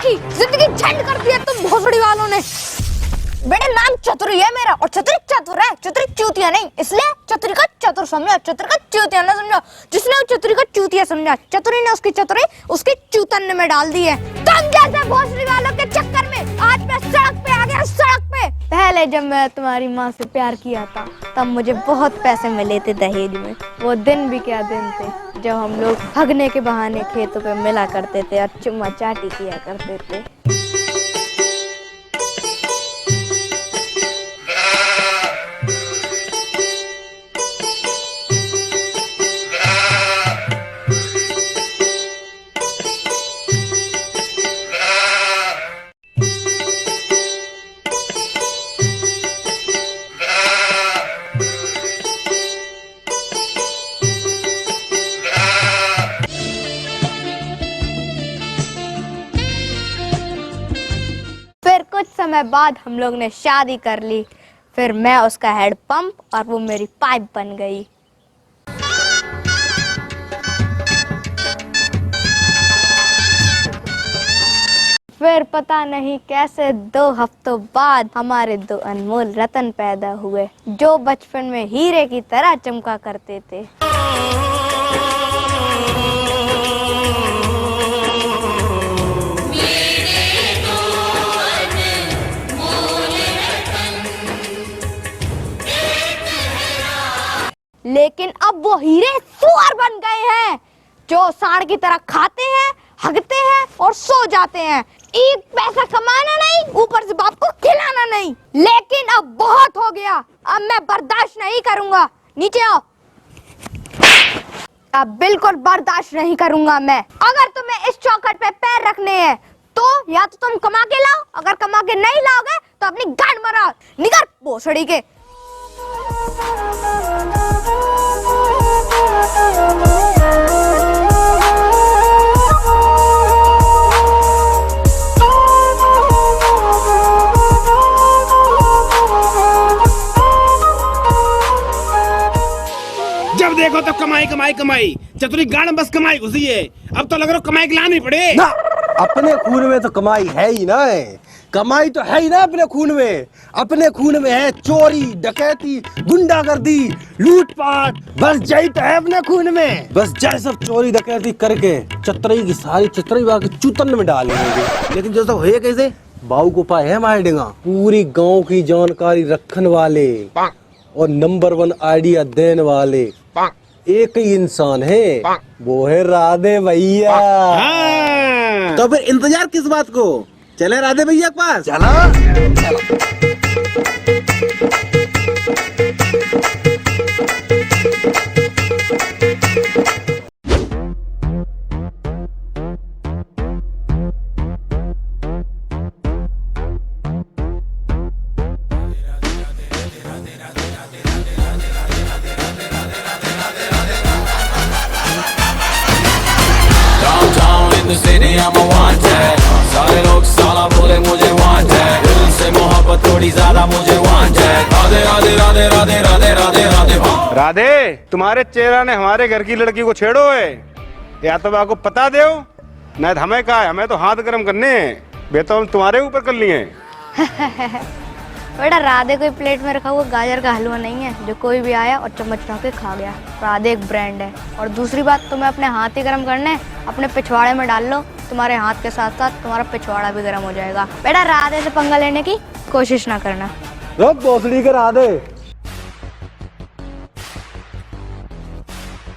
की जिंदगी झंड कर दी है तुम भोसड़ी वालों ने। बेटे नाम चतुरी है मेरा और चतुरी चतुर है, चतुरी चूतिया नहीं, इसलिए चतुरी का चतुर समझो, चतुर का चूतिया ना समझो। जिसने चतुरी का चूतिया समझा, चतुरी ने उसकी चतुरी उसकी चूतन में डाल दी है। तुम जैसे भोसड़ी वालों के चक्कर में आज मैं सड़क पे आ गया, सड़क पे। पहले जब मैं तुम्हारी माँ से प्यार किया था तब मुझे बहुत पैसे मिले थे दहेज में। वो दिन भी क्या दिन थे जब हम लोग भागने के बहाने खेतों पे मिला करते थे और चुम्मा चाटी किया करते थे। कुछ समय बाद हम लोग ने शादी कर ली, फिर मैं उसका हेड पंप और वो मेरी पाइप बन गई। फिर पता नहीं कैसे 2 हफ्तों बाद हमारे 2 अनमोल रतन पैदा हुए जो बचपन में हीरे की तरह चमका करते थे। लेकिन अब वो हीरे सुअर बन गए हैं जो सांड की तरह खाते हैं, हगते हैं और सो जाते हैं। एक पैसा कमाना नहीं, ऊपर से बाप को खिलाना नहीं। लेकिन अब बहुत हो गया, अब मैं बर्दाश्त नहीं करूंगा। नीचे आओ। अब बिल्कुल बर्दाश्त नहीं करूंगा मैं। अगर तुम्हें इस चौखट पे पैर रखने हैं तो या तो तुम कमा के लाओ, अगर कमा के नहीं लाओगे तो अपनी गांड मराओ। निकल भोसड़ी के। जब देखो तो कमाई कमाई कमाई, चतुरी गाड़ बस कमाई घुसी है। अब तो लग रहा कमाई के लानी पड़े ना। अपने खून में तो कमाई है ही ना, कमाई तो है ही ना अपने खून में। अपने खून में है चोरी, डकैती, गुंडागर्दी, लूटपाट, बस यही तो है अपने खून में। बस जय सब चोरी डकैती करके चतरई की सारी चतरई बाकी चूतन में डाल देंगे। लेकिन जो सब है कैसे, बाऊ को पाए है मार देगा। पूरी गाँव की जानकारी रखने वाले और नंबर 1 आइडिया देने वाले एक ही इंसान है, वो है राधे भैया। हाँ। तो फिर इंतजार किस बात को, चले राधे भैया के पास। चलो। the city, I'm a wanted. सारे लोग साला बोले मुझे wanted. दिल से मोहब्बत थोड़ी ज्यादा मुझे wanted. राधे राधे राधे राधे राधे राधे राधे। राधे, तुम्हारे चेहरा ने हमारे घर की लड़की को छेड़ो है, या तो आपको पता दो न हमें कहा है। हमें तो हाथ गर्म करने हैं, वे तो हम तुम्हारे ऊपर कर लिए हैं। बेटा राधे कोई प्लेट में रखा हुआ गाजर का हलवा नहीं है जो कोई भी आया और चम्मच उठा के खा गया। राधे एक ब्रांड है। और दूसरी बात, तुम्हें अपने हाथ ही गर्म करने, अपने पिछवाड़े में डाल लो, तुम्हारे हाथ के साथ साथ तुम्हारा पिछवाड़ा भी गर्म हो जाएगा। बेटा राधे से पंगा लेने की कोशिश ना करना। भोसड़ी के राधे,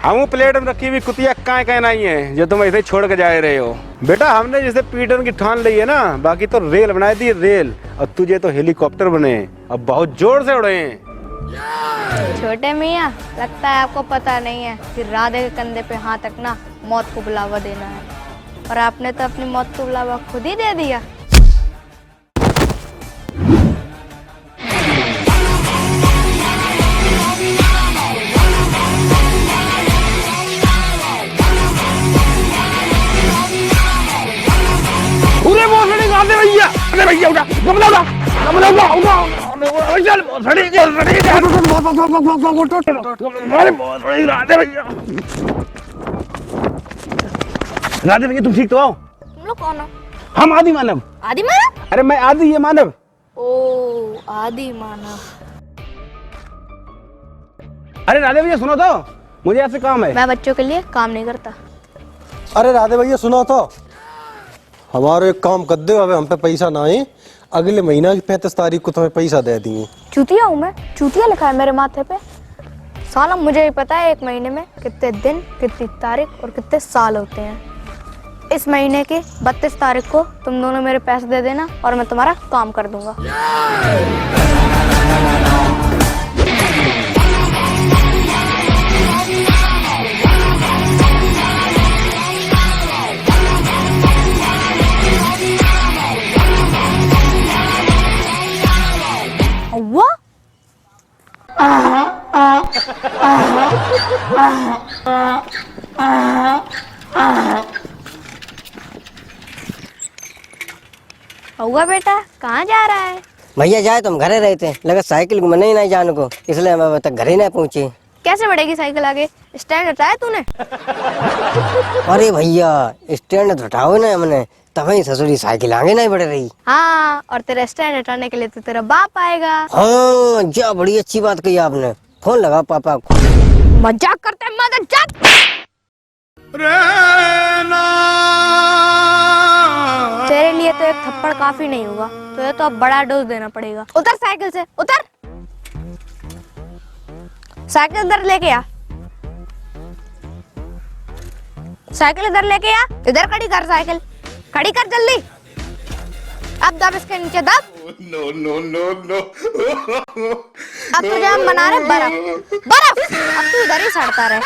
हम प्लेट में रखी हुई कुतिया काय काय नहीं है जो तुम ऐसे छोड़ के जा रहे हो। बेटा हमने जैसे पीटन की ठान ली है ना, बाकी तो रेल बना दी रेल, और तुझे तो हेलीकॉप्टर बने, अब बहुत जोर से उड़े हैं। छोटे मियाँ, लगता है आपको पता नहीं है कि राधे के कंधे पे हाथ रखना मौत को बुलावा देना है, और आपने तो अपनी मौत को बुलावा खुद ही दे दिया। राधे भैया, राधे भैया उठा, कमला उठा, कमला उठा, चल भोसड़ी के राधे भैया। राधे भैया तुम ठीक तो आओ? तुम लोग कौन हो? हम आदि मानव। आदि मानव? अरे मैं आदि, ये मानव। ओ आदि मानव। अरे राधे भैया सुनो तो, मुझे ऐसे काम है। मैं बच्चों के लिए काम नहीं करता। अरे राधे भैया सुनो तो, हमारे एक काम कर दो, अब हम पे पैसा ना है, अगले महीना की 35 तारीख को तुम्हें पैसा दे दिए। चूतिया हूँ मैं? चूतिया लिखा है मेरे माथे पे? साला मुझे ही पता है एक महीने में कितने दिन, कितनी तारीख और कितने साल होते हैं। इस महीने की 32 तारीख को तुम दोनों मेरे पैसे दे देना और मैं तुम्हारा काम कर दूंगा। हुआ? हुआ बेटा, कहाँ जा रहा है? भैया जाए तो हम घरे रहते, लगा साइकिल घूमने ही नहीं जाने को, इसलिए हम अब तक घरे नहीं पहुंचे। कैसे बढ़ेगी साइकिल आगे? स्टैंड हटाया तूने? अरे भैया स्टैंड हटाओ ना हमने, तभी ससुरी साइकिल आगे नहीं बढ़ रही। हाँ, और तेरा स्टैंड हटाने के लिए तो तेरा बाप आएगा। हाँ जा, बड़ी अच्छी बात कही आपने, फोन लगा पापा को। मजाक करते हैं, मजाक। तेरे लिए तो एक थप्पड़ काफी नहीं होगा, तो अब बड़ा डोज देना पड़ेगा। उतर साइकिल से, उतर। साइकिल इधर लेके आ, साइकिल इधर लेके आ, इधर खड़ी कर, साइकिल खड़ी कर जल्दी। अब दब इसके नीचे, दब। नो। अब तुझे हम बना रहे बर्फ, बर्फ। अब तू इधर ही सड़ता रहे।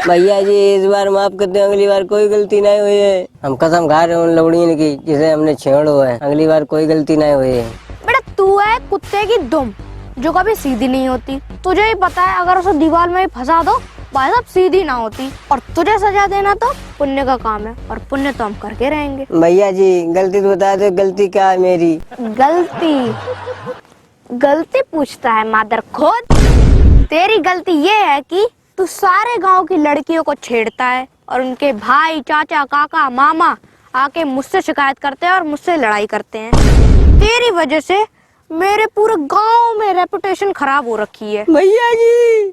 भैया जी इस बार माफ कर दो, अगली बार कोई गलती नहीं हुई है। हम कसम खा रहे हैं उन लवड़ियों की जिसे हमने छेड़ो है, अगली बार कोई गलती नहीं हुई है। बेटा तू है कुत्ते की दुम जो कभी सीधी नहीं होती। तुझे ही पता है अगर उसे दीवार में ही फंसा दो भाई साहब सीधी ना होती, और तुझे सजा देना तो पुण्य का काम है, और पुण्य तो हम करके रहेंगे। भैया जी गलती तो बता दो, गलती क्या है मेरी? गलती पूछता है मादर खोद। तेरी गलती ये है कि तू सारे गांव की लड़कियों को छेड़ता है, और उनके भाई, चाचा, काका, मामा आके मुझसे शिकायत करते हैं और मुझसे लड़ाई करते हैं। तेरी वजह से मेरे पूरे गांव में रेपुटेशन खराब हो रखी है। भैया जी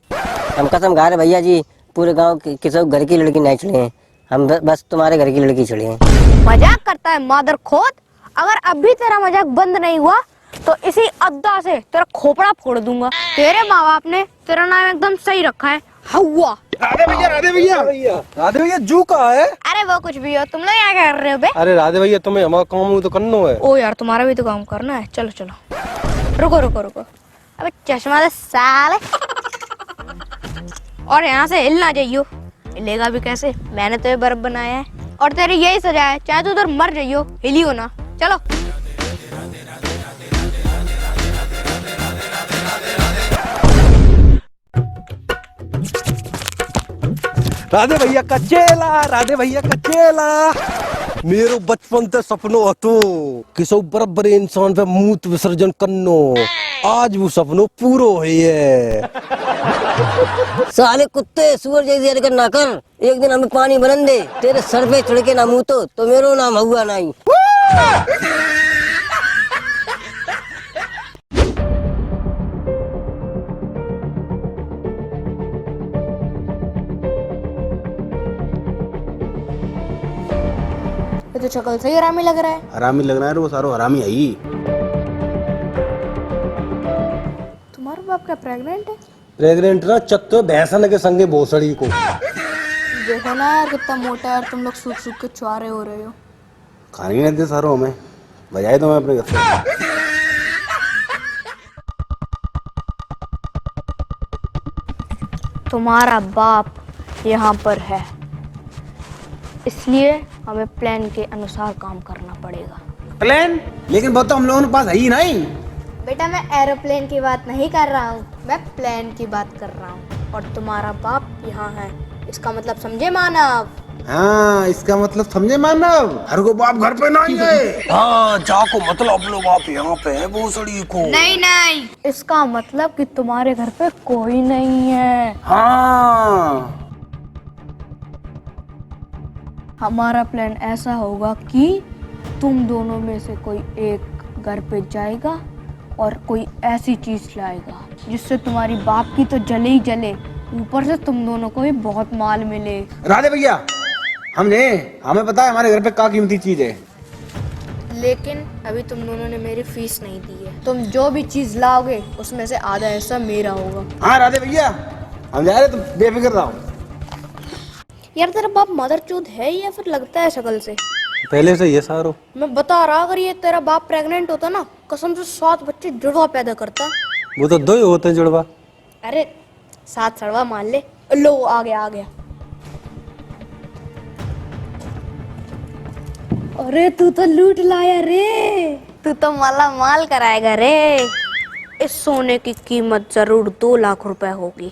हम कसम खा रहे भैया जी, पूरे गांव की किसी घर की लड़की नहीं चढ़े हैं, हम बस तुम्हारे घर की लड़की चढ़े हैं। मजाक करता है मादर खोद। अगर अभी तेरा मजाक बंद नहीं हुआ तो इसी अद्दा से तेरा खोपड़ा फोड़ दूंगा। तेरे माँ बाप ने तेरा नाम एकदम सही रखा है, हवा। राधे भैया जू कहाँ है? अरे वो कुछ भी हो, तुम लोग क्या कर रहे हो बे? अरे राधे भैया तुम्हें हमारा काम तो करना है। ओ यार तुम्हारा भी तो काम करना है, चलो चलो। रुको। अबे चश्मा दे साले। और यहाँ से हिल ना जाइयो। हिलेगा भी कैसे? मैंने तो ये बर्फ बनाया है, और तेरी यही सजा है, चाहे तो उधर मर जाइयो, हिलियो ना। चलो। राधे भैया का चेला, मेरो बचपन से सपनो हतो किसो बराबर इंसान पे मूत विसर्जन करनो, आज वो सपनो पूरो है। साले कुत्ते सुअर जैसी हरकत ना कर, एक दिन हमें पानी बनन दे, तेरे सर पे चढ़ के ना मुँह तो मेरो नाम हुआ नहीं। ये तो शक्ल से ही हरामी लग रहा है। हरामी लग रहा है, वो सारो हरामी है ही। तुम्हारा बाप क्या प्रेग्नेंट है? प्रेग्नेंट ना चक्कर भैंसन के संगे भोसड़ी को। देखो ना यार कितना मोटा है, और तुम लोग सूख सूख के चुआरे हो रहे हो। खाने ही नहीं देते सारो हमें, बजाए तो मैं अपने घर से। तुम्हारा बाप यहाँ पर है, इसलिए हमें प्लान के अनुसार काम करना पड़ेगा। प्लान? लेकिन वो तो हम लोगों के पास है ही नहीं। बेटा मैं एरोप्लेन की बात नहीं कर रहा हूँ, मैं प्लान की बात कर रहा हूँ। और तुम्हारा बाप यहाँ है, इसका मतलब समझे मानव? हाँ, इसका मतलब समझे मानव, हर को बाप घर पे नहीं है। हाँ जाको मतलब अपने बाप यहाँ पे है भोसड़ी को। नहीं, इसका मतलब कि तुम्हारे घर पे कोई नहीं है। हाँ, हमारा प्लान ऐसा होगा कि तुम दोनों में से कोई एक घर पे जाएगा और कोई ऐसी चीज लाएगा जिससे तुम्हारी बाप की तो जले ही जले, ऊपर से तुम दोनों को भी बहुत माल मिले। राधे भैया, हमें पता है हमारे घर पे क्या कीमती चीज है। लेकिन अभी तुम दोनों ने मेरी फीस नहीं दी है। तुम जो भी चीज लाओगे उसमें से आधा हिस्सा मेरा होगा। हाँ राधे भैया, हम जा रहे, तुम बेफिक्र रहो। यार तेरा बाप मदरचोद है या फिर लगता है शक्ल से? पहले से ये सारो। मैं बता रहा, अगर ये तेरा बाप प्रेग्नेंट होता ना, कसम से 7 बच्चे जुड़वा पैदा करता। वो तो 2 ही होते हैं जुड़वा। अरे 7 सड़वा मान ले। लो आ गया। अरे तू तो लूट लाया रे, तू तो माला माल कराएगा रे। इस सोने की कीमत जरूर 2 लाख रुपए होगी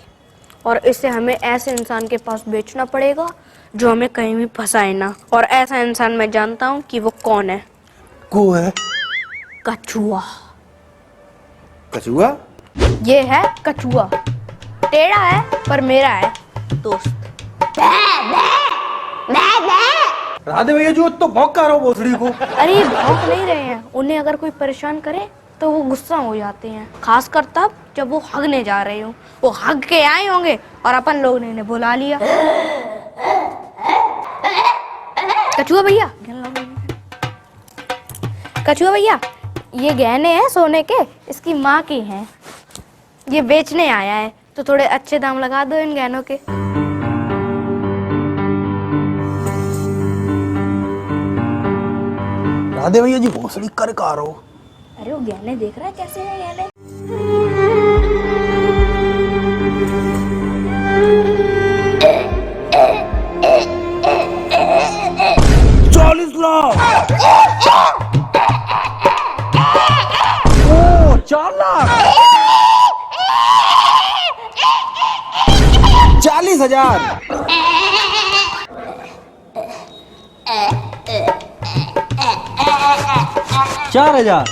और इसे हमें ऐसे इंसान के पास बेचना पड़ेगा जो हमें कहीं भी फंसाए ना। और ऐसा इंसान मैं जानता हूँ कि वो कौन है। को है? कछुआ। कछुआ? ये है कछुआ, टेढ़ा है पर मेरा है दोस्त। राधे भैया जो तो भौंका रहा हो भोसड़ी को। अरे ये भौंक नहीं रहे हैं, उन्हें अगर कोई परेशान करे तो वो गुस्सा हो जाते हैं, खासकर तब जब वो हगने जा रहे हो। वो हग के आए होंगे और अपन लोग ने इन्हें बुला लिया। कछुआ भैया, कछुआ भैया, ये गहने हैं सोने के, इसकी माँ की हैं। ये बेचने आया है तो थोड़े अच्छे दाम लगा दो इन गहनों के। राधे भैया जी भोसड़ी कर का रहो। अरे वो गहने देख रहा है कैसे है गहने। 40 लाख। ओ 4 लाख। 40,000। 4,000।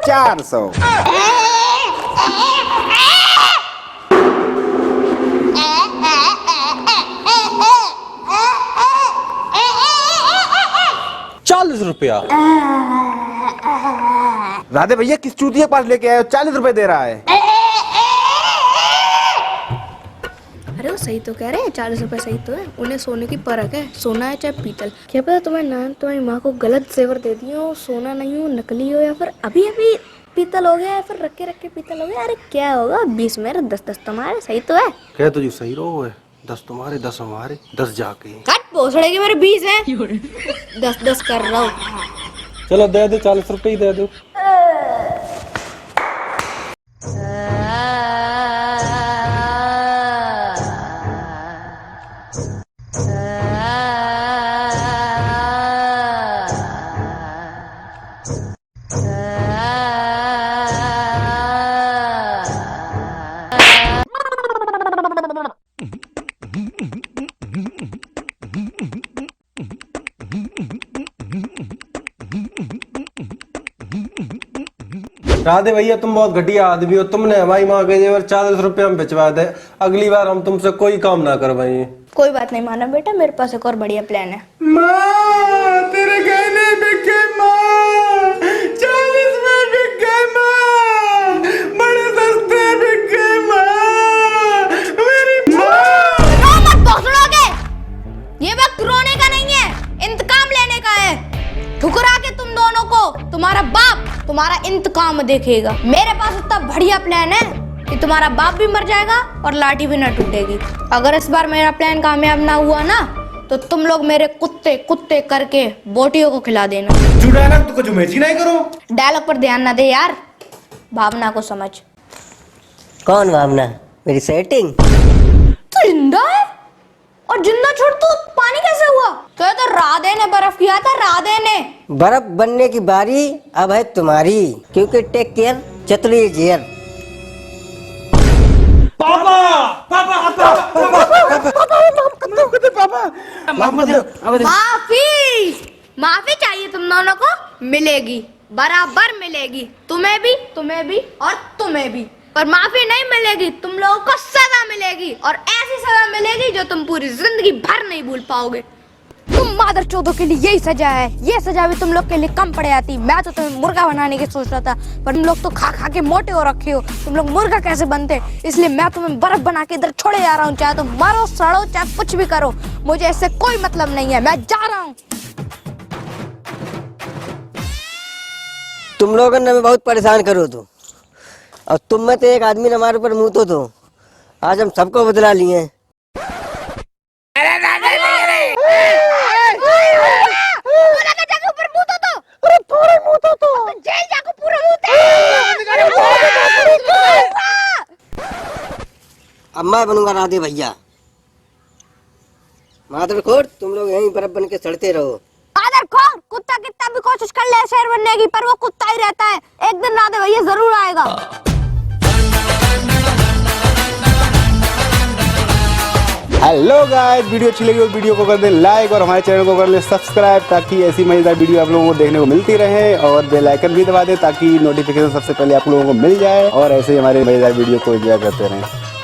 400। 40 रुपया। राधे भैया किस चूतिया के पास लेके आए हो, 40 रुपए दे रहा है। अरे वो सही तो कह रहे हैं, 40 रुपए सही तो है। उन्हें सोने की परख है, सोना है चाहे पीतल। क्या पता तुम्हारी माँ को गलत जेवर दे दिए हो, सोना नहीं हो, नकली हो, या फिर अभी अभी पीतल हो गया, या फिर रख के पीतल हो गया। अरे क्या होगा, 20 मेरे 10 तुम्हारे, सही तो है। कह तुझे सही रहो है, 10 तुम्हारे 10 हमारे, 10 जाके। कट भोसड़े के मेरे 20 हैं, 10 कर रहा हूँ। चलो दे दो, 40 रुपए ही दे दो। राधे भैया तुम बहुत घटिया आदमी हो। तुमने हमारी माँ के जेवर 40 रुपए में भिजवा दे, अगली बार हम तुमसे कोई काम ना करवाएंगे। कोई बात नहीं माना बेटा, मेरे पास एक और बढ़िया प्लान है। माँ तेरे गहने बिक गए माँ, 40 में बिक गए माँ, बड़े सस्ते बिक गए माँ, मेरी माँ। रो मत भोसड़ोगे, ये वक्त रोने का नहीं है, इंतकाम लेने का है। ठुकरा के तुम दोनों को तुम्हारा बाप तुम्हारा इंतकाम देखेगा। मेरे पास इतना बढ़िया प्लान है कि तुम्हारा बाप भी मर जाएगा और लाठी भी ना टूटेगी। अगर इस बार मेरा प्लान कामयाब ना हुआ ना तो तुम लोग मेरे कुत्ते कुत्ते करके बोटियों को खिला देना। जो डायलॉग तो कुछ मैच ही नहीं करो। डायलॉग पर ध्यान ना दे यार, भावना को समझ। कौन भावना? मेरी सेटिंग। तू जिंदा है और जिंदा छोड़ तू पानी कैसे हुआ? तो ये तो राधे ने बर्फ किया था, राधे ने। बर्फ बनने की बारी अब है तुम्हारी, क्योंकि टेक केयर चतुरी जेयर। माफी चाहिए तुम दोनों को, मिलेगी, बराबर मिलेगी। तुम्हें भी और तुम्हें भी, पर माफी नहीं मिलेगी, तुम लोगों को सजा मिलेगी। मिलेगी और ऐसी सजा मिलेगी जो तुम पूरी जिंदगी भर नहीं भूल पाओगे। तुम मादर चौधों के लिए यही सजा है। ये सजा भी तुम लोग के लिए कम पड़ जाती। मैं तो तुम्हें मुर्गा बनाने की सोच रहा था, पर तुम लोग तो खा खा के मोटे हो रखे हो। तुम लोग मुर्गा कैसे बनते, इसलिए मैं तुम्हें बर्फ बना के इधर छोड़े जा रहा हूँ। चाहे तुम मरो सड़ो चाहे कुछ भी करो, मुझे इससे कोई मतलब नहीं है। मैं जा रहा हूँ। तुम लोगों ने हमें बहुत परेशान करो तो, और तुम में तो एक आदमी ने हमारे ऊपर मुँह तो आज हम सबको बदला लिए। अब मैं बनूंगा राधे भैया। मादर खोर, तुम लोग यहीं बर्फ बन के सड़ते रहो। मादर खोर, कुत्ता कितना भी कोशिश कर ले शेर बनने की, पर वो कुत्ता ही रहता है। एक दिन राधे भैया जरूर आएगा। हेलो गाइस, वीडियो अच्छी लगी तो वीडियो को कर दें लाइक और हमारे चैनल को कर लें सब्सक्राइब, ताकि ऐसी मजेदार वीडियो आप लोगों को देखने को मिलती रहे। और बेल आइकन भी दबा दें ताकि नोटिफिकेशन सबसे पहले आप लोगों को मिल जाए और ऐसे ही हमारे मजेदार वीडियो को एंजॉय करते रहें।